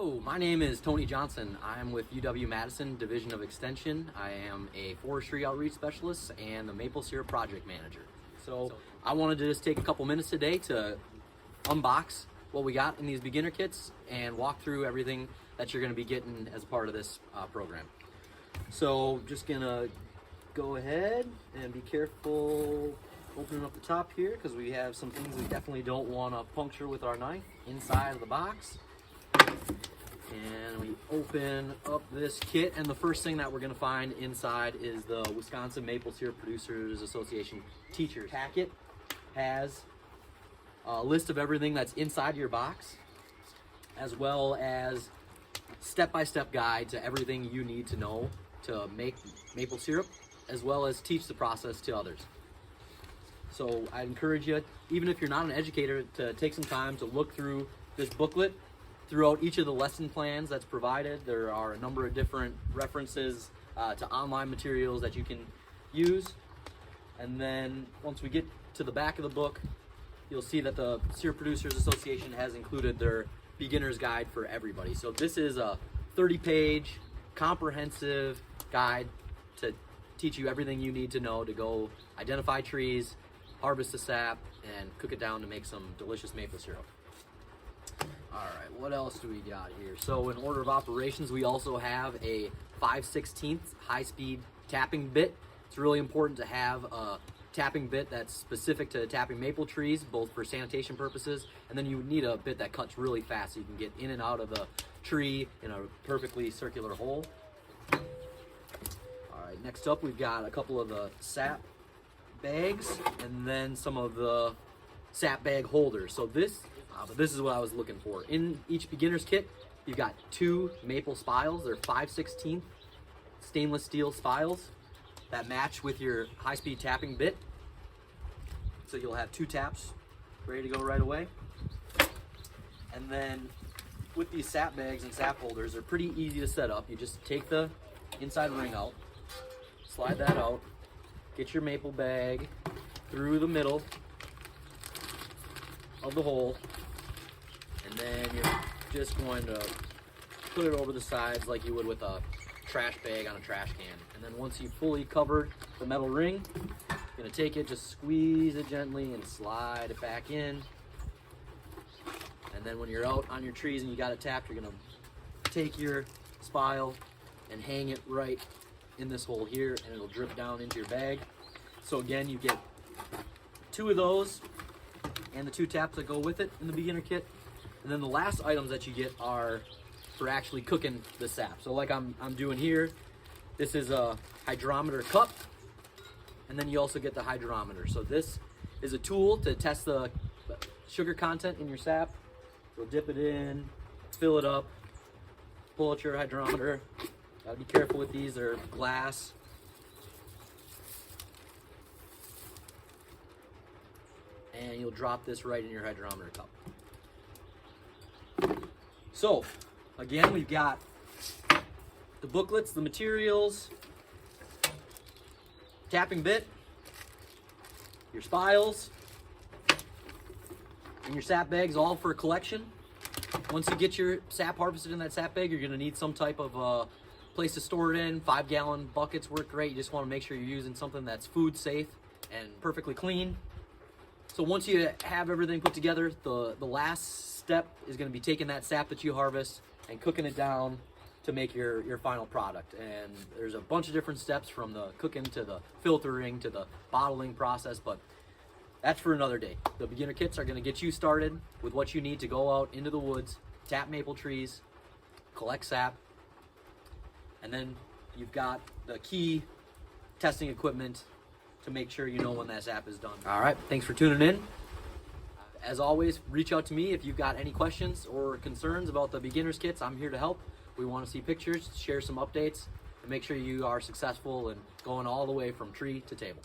Hello, my name is Tony Johnson. I am with UW-Madison Division of Extension. I am a forestry outreach specialist and the maple syrup project manager. So I wanted to just take a couple minutes today to unbox what we got in these beginner kits and walk through everything that you're going to be getting as part of this program. So just gonna go ahead and be careful opening up the top here, because we have some things we definitely don't want to puncture with our knife inside of the box. And we open up this kit, and the first thing that we're going to find inside is the Wisconsin Maple Syrup Producers Association teacher packet. Has a list of everything that's inside your box, as well as step-by-step guide to everything you need to know to make maple syrup, as well as teach the process to others. So I encourage you, even if you're not an educator, to take some time to look through this booklet. Throughout each of the lesson plans that's provided, there are a number of different references to online materials that you can use. And then once we get to the back of the book, you'll see that the Syrup Producers Association has included their beginner's guide for everybody. So this is a 30-page comprehensive guide to teach you everything you need to know to go identify trees, harvest the sap, and cook it down to make some delicious maple syrup. All right, what else do we got here? So in order of operations, we also have a 5/16 high-speed tapping bit. It's really important to have a tapping bit that's specific to tapping maple trees, both for sanitation purposes, and then you need a bit that cuts really fast so you can get in and out of the tree in a perfectly circular hole. All right, next up we've got a couple of the sap bags and then some of the sap bag holders. So this is what I was looking for. In each beginner's kit, you've got 2 maple spiles. They're 5/16 stainless steel spiles that match with your high-speed tapping bit. So you'll have 2 taps ready to go right away. And then with these sap bags and sap holders, they're pretty easy to set up. You just take the inside ring out, slide that out, get your maple bag through the middle of the hole, and then you're just going to put it over the sides like you would with a trash bag on a trash can. And then once you've fully covered the metal ring, you're going to take it, just squeeze it gently and slide it back in. And then when you're out on your trees and you got it tapped, you're going to take your spile and hang it right in this hole here, and it'll drip down into your bag. So again, you get 2 of those and the 2 taps that go with it in the beginner kit. And then the last items that you get are for actually cooking the sap. So like I'm doing here, this is a hydrometer cup, and then you also get the hydrometer. So this is a tool to test the sugar content in your sap. So dip it in, fill it up, pull out your hydrometer. Gotta be careful with these, they're glass. And you'll drop this right in your hydrometer cup. So, again, we've got the booklets, the materials, tapping bit, your spiles, and your sap bags, all for collection. Once you get your sap harvested in that sap bag, you're gonna need some type of place to store it in. 5-gallon buckets work great. You just wanna make sure you're using something that's food safe and perfectly clean. So once you have everything put together, the last step is going to be taking that sap that you harvest and cooking it down to make your final product. And there's a bunch of different steps, from the cooking to the filtering to the bottling process, but that's for another day. The beginner kits are going to get you started with what you need to go out into the woods, tap maple trees, collect sap, and then you've got the key testing equipment to make sure you know when that sap is done. All right, thanks for tuning in. As always, reach out to me if you've got any questions or concerns about the beginner's kits. I'm here to help. We want to see pictures, share some updates, and make sure you are successful and going all the way from tree to table.